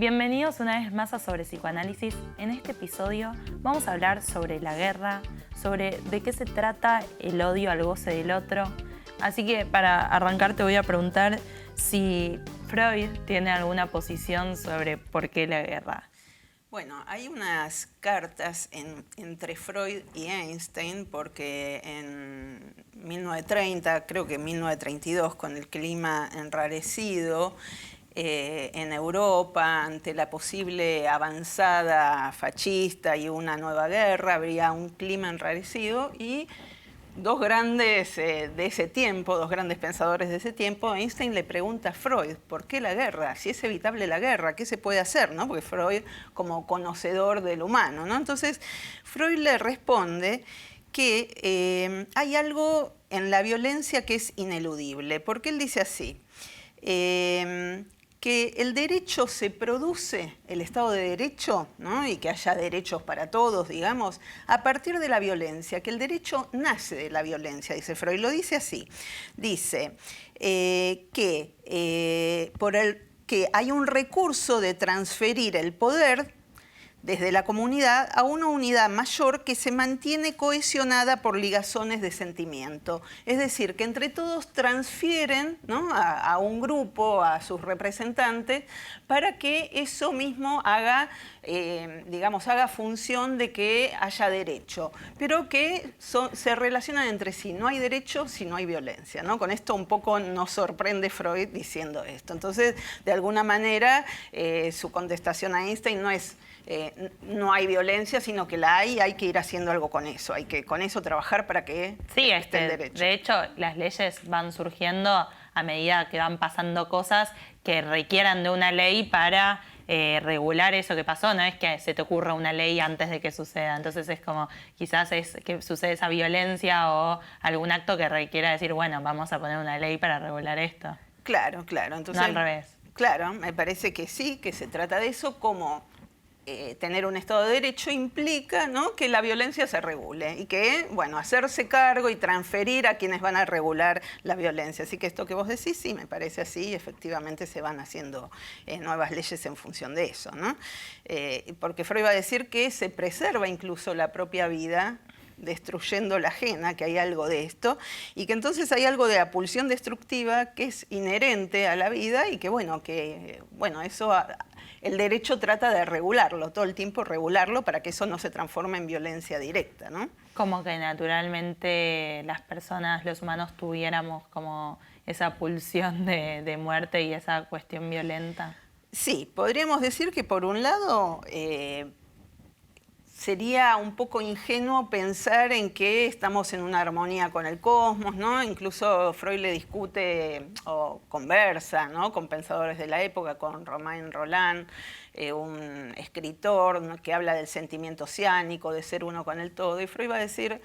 Bienvenidos una vez más a Sobre Psicoanálisis. En este episodio vamos a hablar sobre la guerra, sobre de qué se trata el odio al goce del otro. Así que para arrancar te voy a preguntar si Freud tiene alguna posición sobre por qué la guerra. Bueno, hay unas cartas entre Freud y Einstein porque en 1930, creo que en 1932, con el clima enrarecido en Europa, ante la posible avanzada fascista y una nueva guerra, habría un clima enrarecido y dos grandes de ese tiempo, dos grandes pensadores de ese tiempo, Einstein le pregunta a Freud, ¿por qué la guerra? Si es evitable la guerra, ¿qué se puede hacer? ¿No? Porque Freud como conocedor del humano, ¿no? Entonces Freud le responde que hay algo en la violencia que es ineludible, porque él dice así, que el derecho se produce, el Estado de Derecho, ¿no? Y que haya derechos para todos, digamos, a partir de la violencia, que el derecho nace de la violencia, dice Freud, lo dice así. Dice que hay un recurso de transferir el poder desde la comunidad a una unidad mayor que se mantiene cohesionada por ligazones de sentimiento. Es decir, que entre todos transfieren, ¿no?, a un grupo, a sus representantes, para que eso mismo haga, haga función de que haya derecho, pero que se relacionan entre sí. No hay derecho si no hay violencia, ¿no? Con esto un poco nos sorprende Freud diciendo esto. Entonces, de alguna manera, su contestación a Einstein no es no hay violencia, sino que la hay que ir haciendo algo con eso, hay que con eso trabajar para que esté el derecho. De hecho, las leyes van surgiendo a medida que van pasando cosas que requieran de una ley para regular eso que pasó. No es que se te ocurra una ley antes de que suceda, entonces es como quizás es que sucede esa violencia o algún acto que requiera decir, bueno, vamos a poner una ley para regular esto. Claro, entonces, no al revés. Claro, me parece que sí, que se trata de eso, como tener un Estado de Derecho implica, ¿no?, que la violencia se regule y que, bueno, hacerse cargo y transferir a quienes van a regular la violencia. Así que esto que vos decís, sí, me parece así, efectivamente se van haciendo nuevas leyes en función de eso, ¿no? Porque Freud va a decir que se preserva incluso la propia vida destruyendo la ajena, que hay algo de esto, y que entonces hay algo de la pulsión destructiva que es inherente a la vida y que, bueno, eso el derecho trata de regularlo, todo el tiempo regularlo para que eso no se transforme en violencia directa, ¿no? Como que naturalmente las personas, los humanos, tuviéramos como esa pulsión de muerte y esa cuestión violenta. Sí, podríamos decir que por un lado sería un poco ingenuo pensar en que estamos en una armonía con el cosmos, ¿no? Incluso Freud le discute o conversa, ¿no?, con pensadores de la época, con Romain Rolland, un escritor, ¿no?, que habla del sentimiento oceánico, de ser uno con el todo, y Freud va a decir,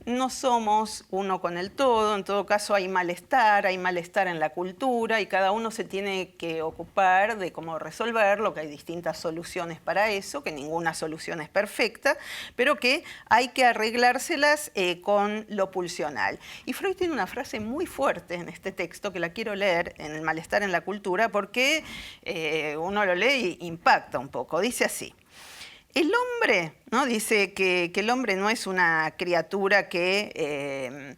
no somos uno con el todo, en todo caso hay malestar en la cultura y cada uno se tiene que ocupar de cómo resolverlo, que hay distintas soluciones para eso, que ninguna solución es perfecta, pero que hay que arreglárselas con lo pulsional. Y Freud tiene una frase muy fuerte en este texto que la quiero leer, en el malestar en la cultura, porque uno lo lee y impacta un poco. Dice así: el hombre, ¿no?, dice que el hombre no es una criatura que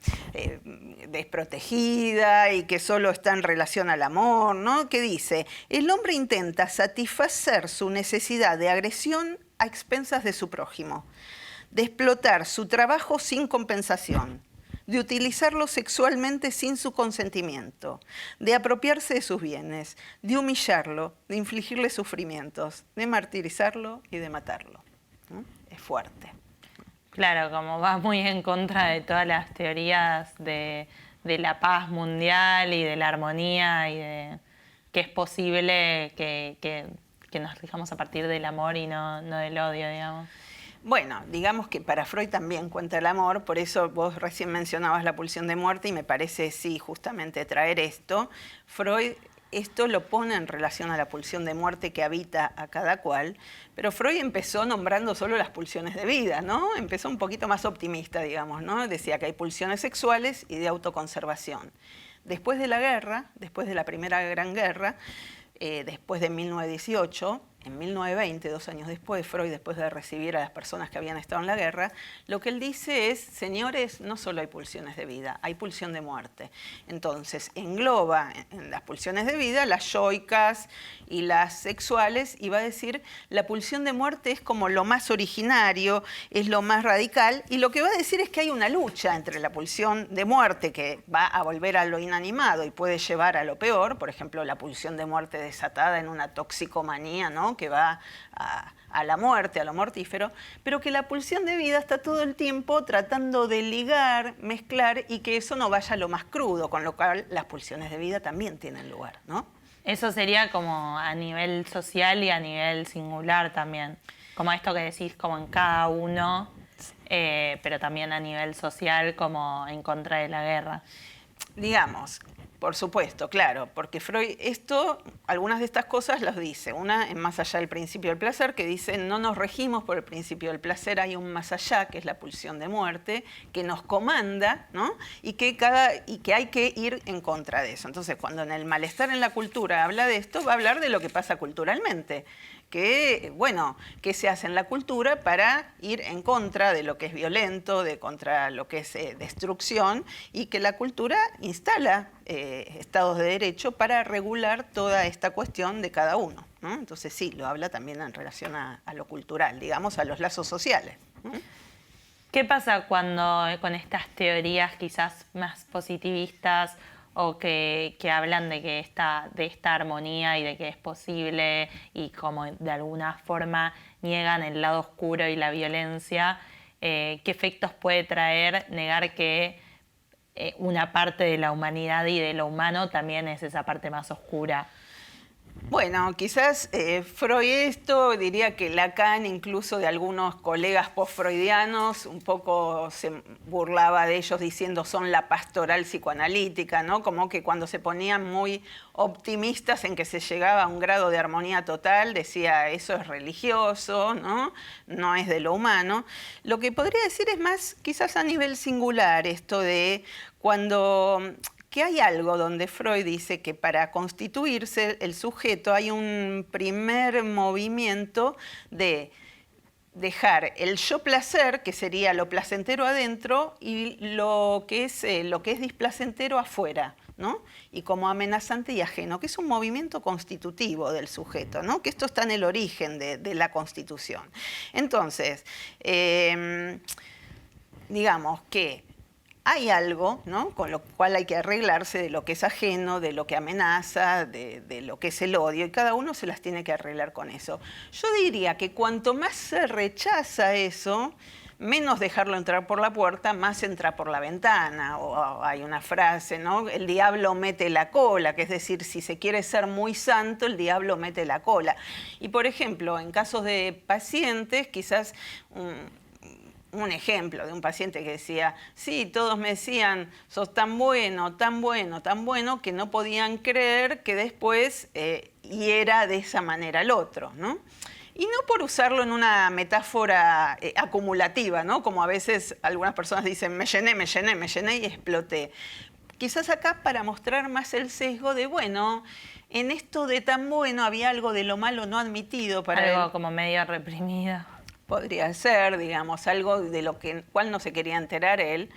desprotegida y que solo está en relación al amor, ¿no? Que dice, el hombre intenta satisfacer su necesidad de agresión a expensas de su prójimo, de explotar su trabajo sin compensación, de utilizarlo sexualmente sin su consentimiento, de apropiarse de sus bienes, de humillarlo, de infligirle sufrimientos, de martirizarlo y de matarlo, ¿no? Es fuerte. Claro, como va muy en contra de todas las teorías de la paz mundial y de la armonía y de que es posible que nos rijamos a partir del amor y no del odio, digamos. Bueno, digamos que para Freud también cuenta el amor, por eso vos recién mencionabas la pulsión de muerte y me parece, sí, justamente traer esto. Freud esto lo pone en relación a la pulsión de muerte que habita a cada cual, pero Freud empezó nombrando solo las pulsiones de vida, ¿no? Empezó un poquito más optimista, digamos, ¿no? Decía que hay pulsiones sexuales y de autoconservación. Después de la guerra, después de la Primera Gran Guerra, después de 1918, en 1920, 2 años después, Freud, después de recibir a las personas que habían estado en la guerra, lo que él dice es, señores, no solo hay pulsiones de vida, hay pulsión de muerte. Entonces, engloba en las pulsiones de vida las yoicas y las sexuales, y va a decir, la pulsión de muerte es como lo más originario, es lo más radical, y lo que va a decir es que hay una lucha entre la pulsión de muerte, que va a volver a lo inanimado y puede llevar a lo peor, por ejemplo, la pulsión de muerte desatada en una toxicomanía, ¿no?, que va a la muerte, a lo mortífero, pero que la pulsión de vida está todo el tiempo tratando de ligar, mezclar y que eso no vaya a lo más crudo, con lo cual las pulsiones de vida también tienen lugar, ¿no? Eso sería como a nivel social y a nivel singular también, como esto que decís, como en cada uno, pero también a nivel social, como en contra de la guerra. Digamos, por supuesto, claro, porque Freud algunas de estas cosas las dice. Una en Más allá del principio del placer, que dice, no nos regimos por el principio del placer, hay un más allá, que es la pulsión de muerte, que nos comanda, ¿no? y que hay que ir en contra de eso. Entonces, cuando en el malestar en la cultura habla de esto, va a hablar de lo que pasa culturalmente. Que, bueno, que se hace en la cultura para ir en contra de lo que es violento, contra lo que es destrucción, y que la cultura instala estados de derecho para regular toda esta cuestión de cada uno, ¿no? Entonces sí, lo habla también en relación a lo cultural, digamos, a los lazos sociales, ¿no? ¿Qué pasa cuando con estas teorías quizás más positivistas o que hablan de esta armonía y de que es posible y como de alguna forma niegan el lado oscuro y la violencia? ¿Qué efectos puede traer negar que una parte de la humanidad y de lo humano también es esa parte más oscura? Bueno, quizás Freud diría que Lacan, incluso de algunos colegas post-freudianos, un poco se burlaba de ellos diciendo son la pastoral psicoanalítica, ¿no? Como que cuando se ponían muy optimistas en que se llegaba a un grado de armonía total, decía eso es religioso, ¿no? No es de lo humano. Lo que podría decir es más quizás a nivel singular, esto de que hay algo donde Freud dice que para constituirse el sujeto hay un primer movimiento de dejar el yo placer, que sería lo placentero adentro, y lo que es displacentero afuera, ¿no? Y como amenazante y ajeno, que es un movimiento constitutivo del sujeto, ¿no? Que esto está en el origen de la constitución. Entonces, digamos que hay algo, ¿no?, con lo cual hay que arreglarse de lo que es ajeno, de lo que amenaza, de lo que es el odio, y cada uno se las tiene que arreglar con eso. Yo diría que cuanto más se rechaza eso, menos dejarlo entrar por la puerta, más entra por la ventana. O hay una frase, ¿no?, el diablo mete la cola, que es decir, si se quiere ser muy santo, el diablo mete la cola. Y por ejemplo, en casos de pacientes, quizás un ejemplo de un paciente que decía, sí, todos me decían, sos tan bueno, tan bueno, tan bueno, que no podían creer que después hiera de esa manera al otro, ¿no? Y no por usarlo en una metáfora acumulativa, ¿no? Como a veces algunas personas dicen, me llené y exploté. Quizás acá para mostrar más el sesgo de, bueno, en esto de tan bueno había algo de lo malo no admitido para él. Algo como medio reprimido. Podría ser, digamos, algo de lo cual no se quería enterar él,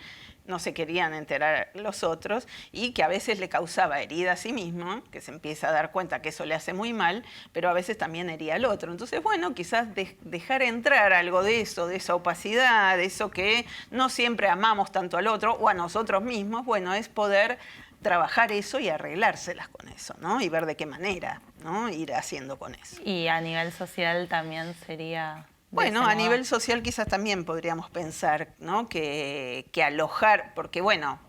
no se querían enterar los otros, y que a veces le causaba herida a sí mismo, que se empieza a dar cuenta que eso le hace muy mal, pero a veces también hería al otro. Entonces, bueno, quizás dejar entrar algo de eso, de esa opacidad, de eso que no siempre amamos tanto al otro o a nosotros mismos, bueno, es poder trabajar eso y arreglárselas con eso, ¿no? Y ver de qué manera, ¿no?, ir haciendo con eso. Y a nivel social también sería... Bueno, a nivel social quizás también podríamos pensar, ¿no?, que alojar, porque bueno,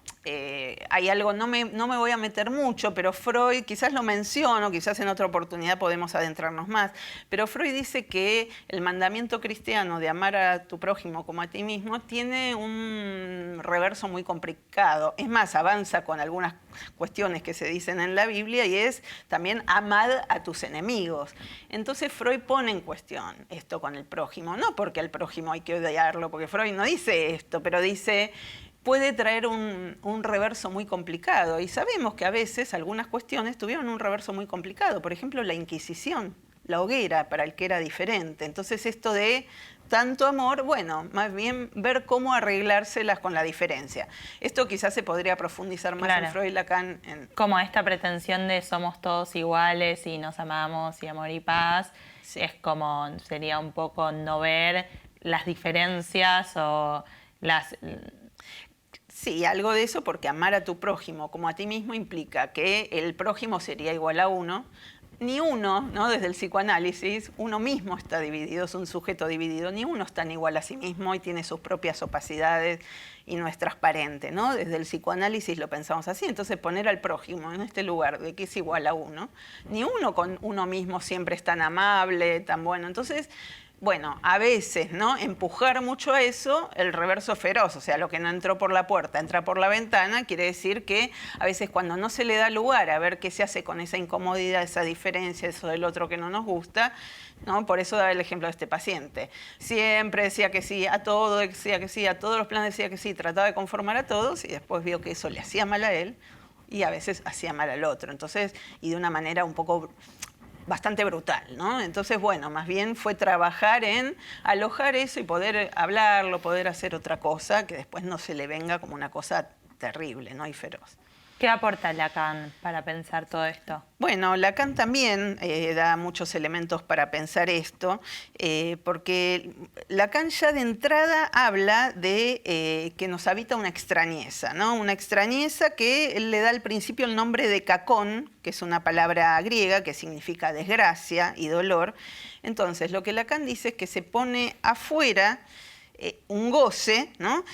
hay algo, no me voy a meter mucho, pero Freud, quizás lo menciono, quizás en otra oportunidad podemos adentrarnos más, pero Freud dice que el mandamiento cristiano de amar a tu prójimo como a ti mismo tiene un reverso muy complicado. Es más, avanza con algunas cuestiones que se dicen en la Biblia y es también amad a tus enemigos. Entonces Freud pone en cuestión esto con el prójimo, no porque al prójimo hay que odiarlo, porque Freud no dice esto, pero dice... puede traer un reverso muy complicado. Y sabemos que a veces algunas cuestiones tuvieron un reverso muy complicado. Por ejemplo, la Inquisición, la hoguera para el que era diferente. Entonces esto de tanto amor, bueno, más bien ver cómo arreglárselas con la diferencia. Esto quizás se podría profundizar más en Freud y Lacan. Como esta pretensión de somos todos iguales y nos amamos y amor y paz, sí. Es como, sería un poco no ver las diferencias o las... Sí, algo de eso, porque amar a tu prójimo como a ti mismo implica que el prójimo sería igual a uno. Ni uno, ¿no? Desde el psicoanálisis, uno mismo está dividido, es un sujeto dividido, ni uno es tan igual a sí mismo y tiene sus propias opacidades y no es transparente, ¿no? Desde el psicoanálisis lo pensamos así, entonces poner al prójimo en este lugar de que es igual a uno, ni uno con uno mismo siempre es tan amable, tan bueno, entonces... Bueno, a veces, ¿no? Empujar mucho a eso, el reverso feroz, o sea, lo que no entró por la puerta, entra por la ventana, quiere decir que a veces cuando no se le da lugar a ver qué se hace con esa incomodidad, esa diferencia, eso del otro que no nos gusta, ¿no? Por eso da el ejemplo de este paciente. Siempre decía que sí a todo, decía que sí a todos los planes, decía que sí, trataba de conformar a todos y después vio que eso le hacía mal a él y a veces hacía mal al otro. Entonces, y de una manera un poco... bastante brutal, ¿no? Entonces, bueno, más bien fue trabajar en alojar eso y poder hablarlo, poder hacer otra cosa que después no se le venga como una cosa terrible, ¿no? Y feroz. ¿Qué aporta Lacan para pensar todo esto? Bueno, Lacan también da muchos elementos para pensar esto, porque Lacan ya de entrada habla de que nos habita una extrañeza, ¿no? Una extrañeza que él le da al principio el nombre de cacón, que es una palabra griega que significa desgracia y dolor. Entonces, lo que Lacan dice es que se pone afuera un goce, ¿no?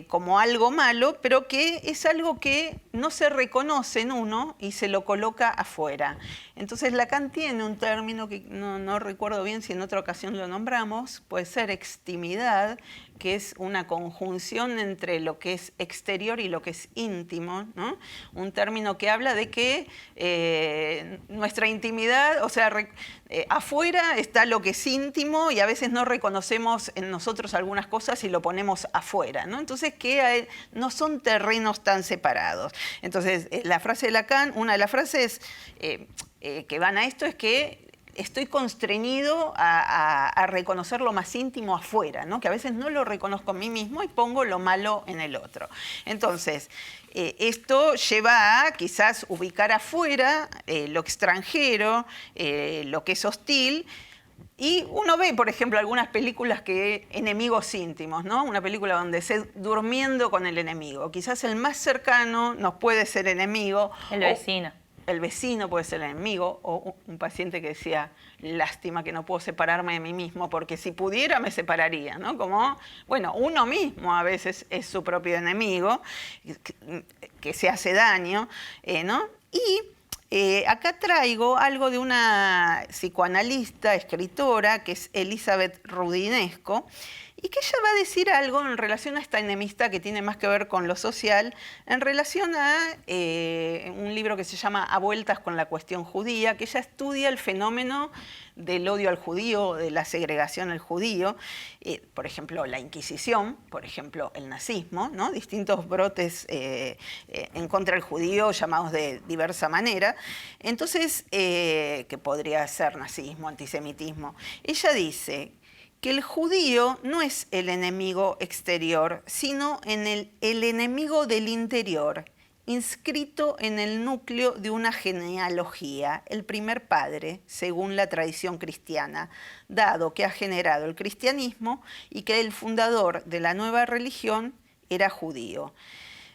Como algo malo, pero que es algo que no se reconoce en uno y se lo coloca afuera. Entonces Lacan tiene un término que no recuerdo bien si en otra ocasión lo nombramos, puede ser extimidad, que es una conjunción entre lo que es exterior y lo que es íntimo, ¿no? Un término que habla de que nuestra intimidad, o sea, afuera está lo que es íntimo y a veces no reconocemos en nosotros algunas cosas y lo ponemos afuera, ¿no? Entonces que no son terrenos tan separados. Entonces la frase de Lacan, una de las frases que van a esto es que estoy constreñido a reconocer lo más íntimo afuera, ¿no? Que a veces no lo reconozco en mí mismo y pongo lo malo en el otro. Entonces, esto lleva a quizás ubicar afuera lo extranjero, lo que es hostil. Y uno ve, por ejemplo, algunas películas que enemigos íntimos, ¿no? Una película donde se durmiendo con el enemigo. Quizás el más cercano nos puede ser enemigo. El vecino. El vecino puede ser el enemigo, o un paciente que decía, lástima que no puedo separarme de mí mismo, porque si pudiera me separaría, ¿no? Como, bueno, uno mismo a veces es su propio enemigo, que se hace daño, ¿no? Y acá traigo algo de una psicoanalista, escritora, que es Elizabeth Rudinesco, y que ella va a decir algo en relación a esta enemistad que tiene más que ver con lo social, en relación a un libro que se llama A vueltas con la cuestión judía, que ella estudia el fenómeno del odio al judío, de la segregación al judío, por ejemplo, la Inquisición, por ejemplo, el nazismo, ¿no? Distintos brotes en contra del judío llamados de diversa manera. Entonces, que podría ser nazismo, antisemitismo. Ella dice que el judío no es el enemigo exterior, sino el enemigo del interior, inscrito en el núcleo de una genealogía, el primer padre, según la tradición cristiana, dado que ha generado el cristianismo y que el fundador de la nueva religión era judío.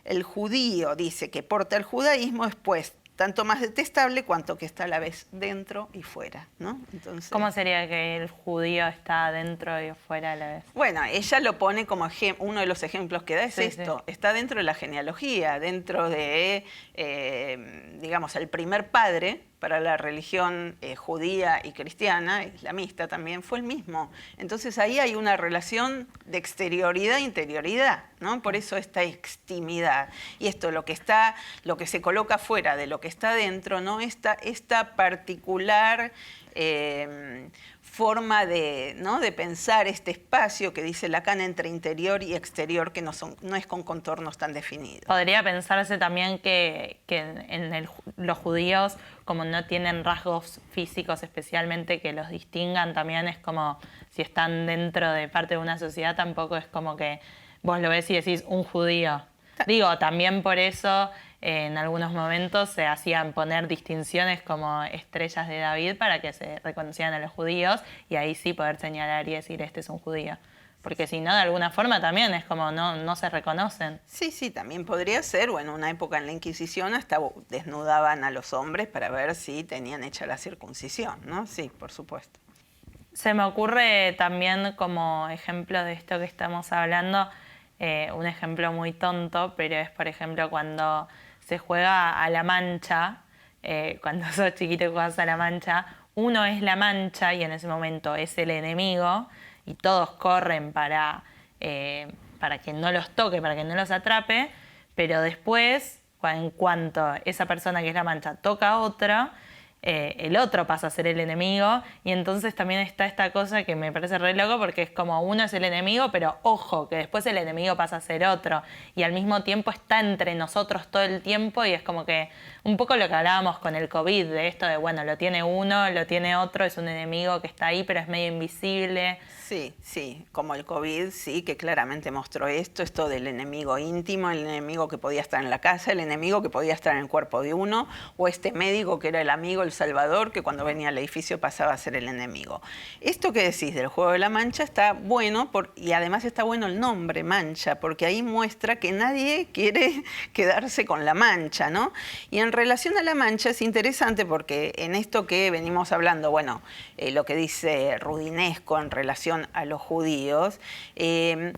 El judío, dice, que porta el judaísmo es pues tanto más detestable cuanto que está a la vez dentro y fuera, ¿no? Entonces, ¿cómo sería que el judío está dentro y fuera a la vez? Bueno, ella lo pone como uno de los ejemplos que da es esto. Sí. Está dentro de la genealogía, dentro de, digamos, el primer padre para la religión judía y cristiana, islamista también, fue el mismo. Entonces ahí hay una relación de exterioridad e interioridad, ¿no? Por eso esta extimidad. Y esto, lo que se coloca fuera de lo que está dentro, ¿no? Esta particular forma de, ¿no?, de pensar este espacio que dice Lacan entre interior y exterior, que no es con contornos tan definidos. Podría pensarse también que los judíos, como no tienen rasgos físicos especialmente que los distingan, también es como si están dentro de parte de una sociedad, tampoco es como que vos lo ves y decís un judío. Digo, también por eso en algunos momentos se hacían poner distinciones como estrellas de David para que se reconocieran a los judíos y ahí sí poder señalar y decir este es un judío. Porque si no, de alguna forma también es como no se reconocen. Sí, también podría ser. Bueno, una época en la Inquisición hasta desnudaban a los hombres para ver si tenían hecha la circuncisión, ¿no? Sí, por supuesto. Se me ocurre también como ejemplo de esto que estamos hablando, un ejemplo muy tonto, pero es por ejemplo cuando se juega a la mancha, cuando sos chiquito y jugás a la mancha, uno es la mancha y en ese momento es el enemigo y todos corren para que no los toque, para que no los atrape, pero después, en cuanto esa persona que es la mancha toca a otra, el otro pasa a ser el enemigo y entonces también está esta cosa que me parece re loco porque es como uno es el enemigo, pero ojo, que después el enemigo pasa a ser otro y al mismo tiempo está entre nosotros todo el tiempo y es como que un poco lo que hablábamos con el COVID, de esto de bueno, lo tiene uno, lo tiene otro, es un enemigo que está ahí pero es medio invisible. Sí, como el COVID, sí, que claramente mostró esto del enemigo íntimo, el enemigo que podía estar en la casa, el enemigo que podía estar en el cuerpo de uno, o este médico que era el amigo, el salvador, que cuando venía al edificio pasaba a ser el enemigo. Esto que decís del juego de la mancha está bueno, y además está bueno el nombre, mancha, porque ahí muestra que nadie quiere quedarse con la mancha, ¿no? Y en relación a la mancha es interesante porque en esto que venimos hablando, bueno, lo que dice Rudinesco en relación a los judíos, el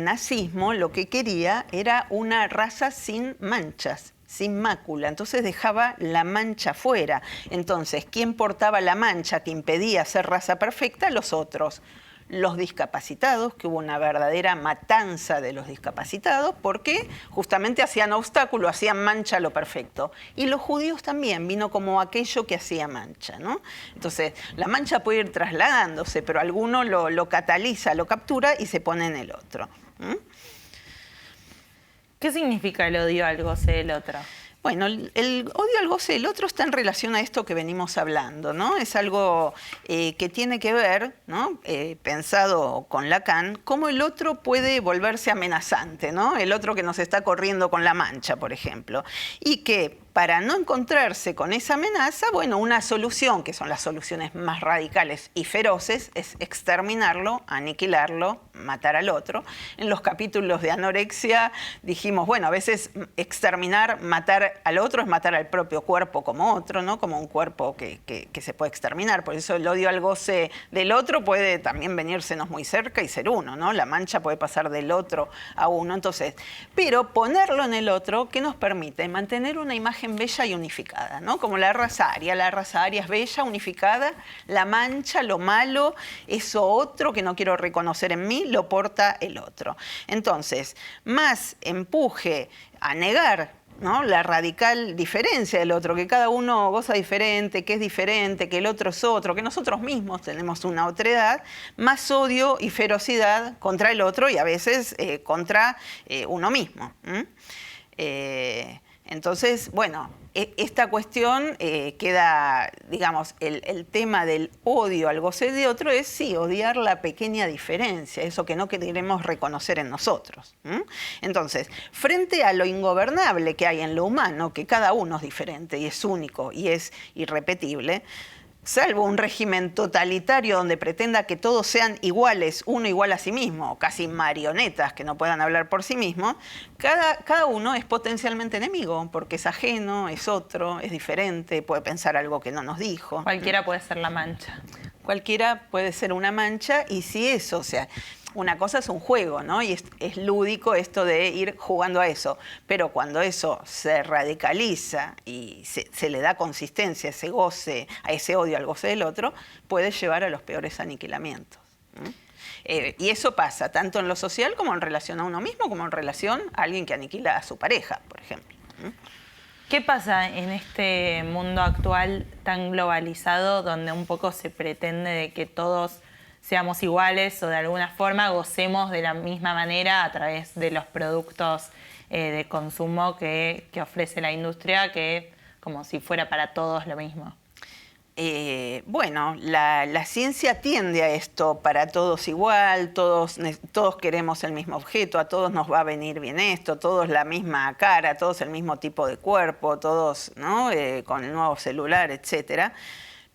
nazismo lo que quería era una raza sin manchas, sin mácula, entonces dejaba la mancha fuera. Entonces, ¿quién portaba la mancha que impedía ser raza perfecta? Los otros. Los discapacitados, que hubo una verdadera matanza de los discapacitados, porque justamente hacían obstáculo, hacían mancha a lo perfecto. Y los judíos también, vino como aquello que hacía mancha, ¿no? Entonces, la mancha puede ir trasladándose, pero alguno lo cataliza, lo captura y se pone en el otro. ¿Qué significa el odio al goce del otro? Bueno, el odio al goce del otro está en relación a esto que venimos hablando, ¿no? Es algo que tiene que ver, ¿no? Pensado con Lacan, cómo el otro puede volverse amenazante, ¿no? El otro que nos está corriendo con la mancha, por ejemplo. Y que para no encontrarse con esa amenaza, bueno, una solución, que son las soluciones más radicales y feroces, es exterminarlo, aniquilarlo, matar al otro. En los capítulos de anorexia dijimos, bueno, a veces exterminar, matar al otro es matar al propio cuerpo como otro, ¿no? Como un cuerpo que se puede exterminar. Por eso el odio al goce del otro puede también venírsenos muy cerca y ser uno, ¿no? La mancha puede pasar del otro a uno. Entonces, pero ponerlo en el otro, ¿qué nos permite? Mantener una imagen bella y unificada, ¿no? Como la raza aria es bella, unificada, la mancha, lo malo, eso otro que no quiero reconocer en mí, lo porta el otro. Entonces, más empuje a negar, ¿no?, la radical diferencia del otro, que cada uno goza diferente, que es diferente, que el otro es otro, que nosotros mismos tenemos una otredad, más odio y ferocidad contra el otro y a veces contra uno mismo. Entonces, bueno, esta cuestión queda, digamos, el tema del odio al goce de otro es, sí, odiar la pequeña diferencia, eso que no queremos reconocer en nosotros. Entonces, frente a lo ingobernable que hay en lo humano, que cada uno es diferente y es único y es irrepetible, salvo un régimen totalitario donde pretenda que todos sean iguales, uno igual a sí mismo, casi marionetas que no puedan hablar por sí mismos, cada uno es potencialmente enemigo, porque es ajeno, es otro, es diferente, puede pensar algo que no nos dijo. Cualquiera puede ser la mancha. Cualquiera puede ser una mancha, y si eso, o sea, una cosa es un juego, ¿no? Y es lúdico esto de ir jugando a eso. Pero cuando eso se radicaliza y se le da consistencia a ese goce, a ese odio al goce del otro, puede llevar a los peores aniquilamientos. Y eso pasa tanto en lo social como en relación a uno mismo, como en relación a alguien que aniquila a su pareja, por ejemplo. ¿Qué pasa en este mundo actual tan globalizado donde un poco se pretende de que todos seamos iguales o de alguna forma gocemos de la misma manera a través de los productos de consumo que ofrece la industria, que como si fuera para todos lo mismo? Bueno, la ciencia tiende a esto, para todos igual, todos queremos el mismo objeto, a todos nos va a venir bien esto, todos la misma cara, todos el mismo tipo de cuerpo, todos, ¿no? Con el nuevo celular, etcétera.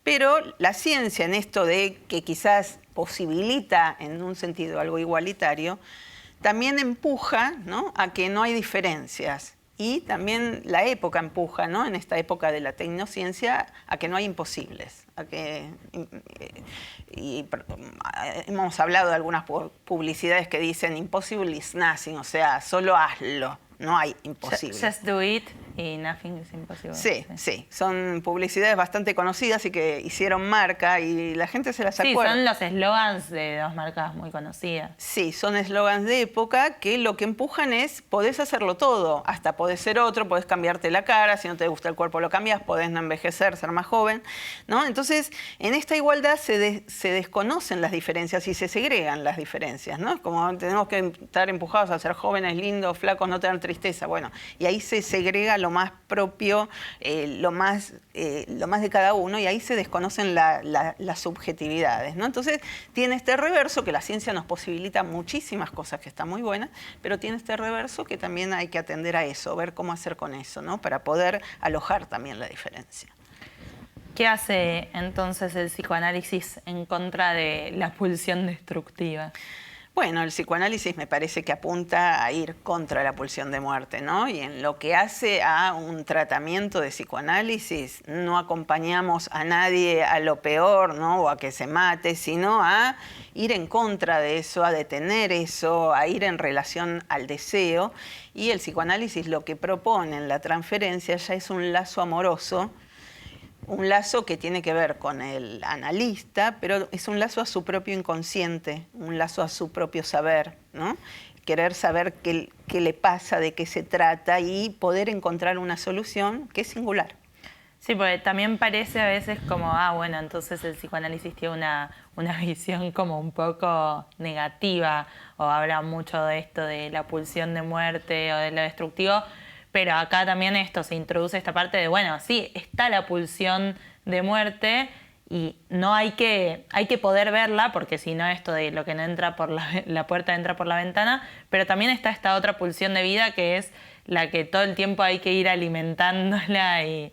Pero la ciencia en esto de que quizás posibilita en un sentido algo igualitario, también empuja, ¿no?, a que no hay diferencias. Y también la época empuja, ¿no?, en esta época de la tecnociencia, a que no hay imposibles. Hemos hablado de algunas publicidades que dicen impossible is nothing, o sea, solo hazlo, no hay imposible. Just do it y nothing is impossible. Sí. Son publicidades bastante conocidas y que hicieron marca y la gente se las acuerda. Sí, son los eslogans de dos marcas muy conocidas. Sí, son eslogans de época que lo que empujan es, podés hacerlo todo, hasta podés ser otro, podés cambiarte la cara, si no te gusta el cuerpo lo cambias, podés no envejecer, ser más joven, ¿no? Entonces, en esta igualdad se desconocen las diferencias y se segregan las diferencias, ¿no? Como tenemos que estar empujados a ser jóvenes, lindos, flacos, no tener tristeza, bueno, y ahí se segrega lo más propio, lo más de cada uno, y ahí se desconocen las subjetividades, ¿no? Entonces tiene este reverso que la ciencia nos posibilita muchísimas cosas que están muy buenas, pero tiene este reverso que también hay que atender a eso, ver cómo hacer con eso, ¿no?, para poder alojar también la diferencia. ¿Qué hace entonces el psicoanálisis en contra de la pulsión destructiva? Bueno, el psicoanálisis me parece que apunta a ir contra la pulsión de muerte, ¿no? Y en lo que hace a un tratamiento de psicoanálisis, no acompañamos a nadie a lo peor, ¿no?, o a que se mate, sino a ir en contra de eso, a detener eso, a ir en relación al deseo. Y el psicoanálisis lo que propone en la transferencia ya es un lazo amoroso, un lazo que tiene que ver con el analista, pero es un lazo a su propio inconsciente, un lazo a su propio saber, ¿no? Querer saber qué le pasa, de qué se trata y poder encontrar una solución que es singular. Sí, porque también parece a veces como, bueno, entonces el psicoanálisis tiene una visión como un poco negativa, o habla mucho de esto de la pulsión de muerte o de lo destructivo. Pero acá también se introduce esta parte de, bueno, sí, está la pulsión de muerte y no hay que poder verla, porque si no esto de lo que no entra por la puerta entra por la ventana, pero también está esta otra pulsión de vida que es la que todo el tiempo hay que ir alimentándola y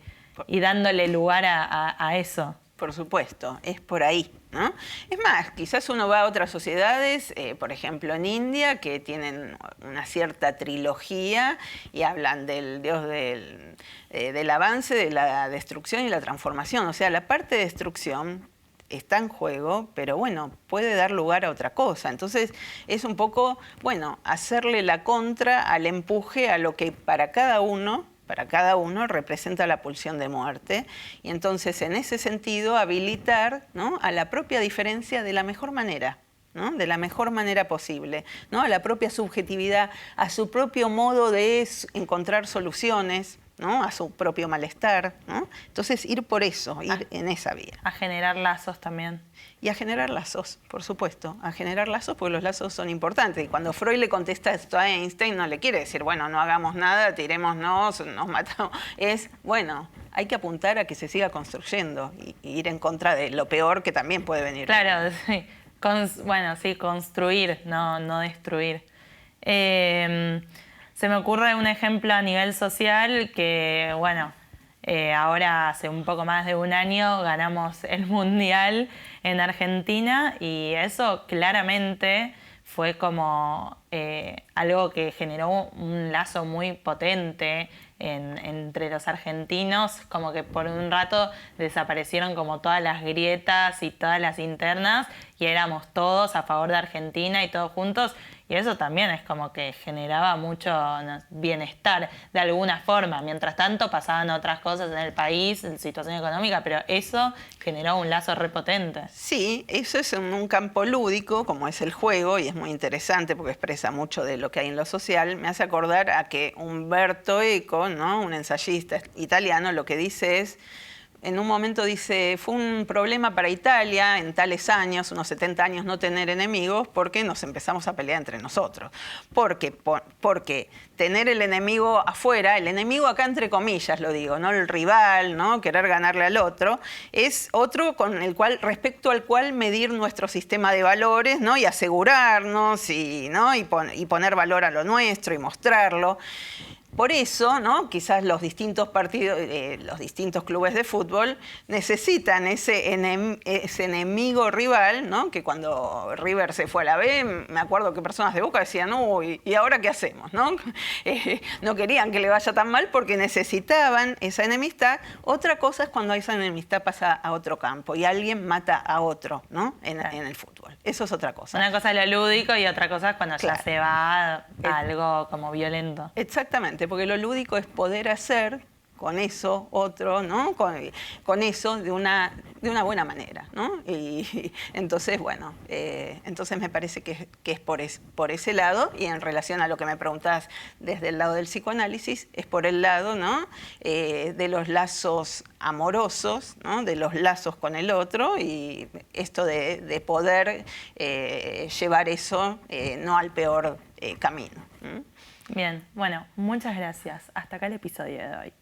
dándole lugar a eso. Por supuesto, es por ahí, ¿no? Es más, quizás uno va a otras sociedades, por ejemplo en India, que tienen una cierta trilogía y hablan del dios del avance, de la destrucción y la transformación. O sea, la parte de destrucción está en juego, pero bueno, puede dar lugar a otra cosa. Entonces es un poco, bueno, hacerle la contra al empuje a lo que para cada uno representa la pulsión de muerte, y entonces en ese sentido habilitar, ¿no?, a la propia diferencia de la mejor manera, ¿no?, de la mejor manera posible, ¿no?, a la propia subjetividad, a su propio modo de encontrar soluciones, ¿no?, a su propio malestar, ¿no? Entonces ir por eso, ir en esa vía. A generar lazos también. Y a generar lazos, por supuesto, a generar lazos, porque los lazos son importantes. Y cuando Freud le contesta esto a Einstein, no le quiere decir, bueno, no hagamos nada, tirémonos, nos matamos. Es, bueno, hay que apuntar a que se siga construyendo y ir en contra de lo peor que también puede venir. Claro, sí. Bueno, sí, construir, no destruir. Se me ocurre un ejemplo a nivel social que, bueno, ahora hace un poco más de un año ganamos el Mundial en Argentina y eso claramente fue como algo que generó un lazo muy potente entre los argentinos, como que por un rato desaparecieron como todas las grietas y todas las internas y éramos todos a favor de Argentina y todos juntos, y eso también es como que generaba mucho bienestar de alguna forma. Mientras tanto pasaban otras cosas en el país, en situación económica, pero eso generó un lazo repotente. Sí, eso es en un campo lúdico, como es el juego, y es muy interesante porque expresa mucho de lo que hay en lo social. Me hace acordar a que Umberto Eco, ¿no?, un ensayista italiano, lo que dice es, en un momento dice, fue un problema para Italia en tales años, unos 70 años, no tener enemigos porque nos empezamos a pelear entre nosotros. Porque tener el enemigo afuera, el enemigo acá entre comillas lo digo, ¿no?, el rival, ¿no?, querer ganarle al otro, es otro con el cual, respecto al cual medir nuestro sistema de valores, ¿no?, y asegurarnos ¿no?, y poner valor a lo nuestro y mostrarlo. Por eso, ¿no?, quizás los distintos partidos, los distintos clubes de fútbol necesitan ese enemigo rival, ¿no?, que cuando River se fue a la B, me acuerdo que personas de Boca decían, uy, ¿y ahora qué hacemos?, ¿no? No querían que le vaya tan mal porque necesitaban esa enemistad. Otra cosa es cuando esa enemistad pasa a otro campo y alguien mata a otro, ¿no?, en el fútbol. Eso es otra cosa. Una cosa es lo lúdico y otra cosa es cuando Claro. ya se va a algo como violento. Exactamente, porque lo lúdico es poder hacer con eso otro, ¿no?, con eso de una buena manera, ¿no? Y entonces, bueno, entonces me parece que es por ese lado, y en relación a lo que me preguntás desde el lado del psicoanálisis, es por el lado, ¿no?, de los lazos amorosos, ¿no?, de los lazos con el otro, y esto de poder llevar eso no al peor camino. Bien, bueno, muchas gracias. Hasta acá el episodio de hoy.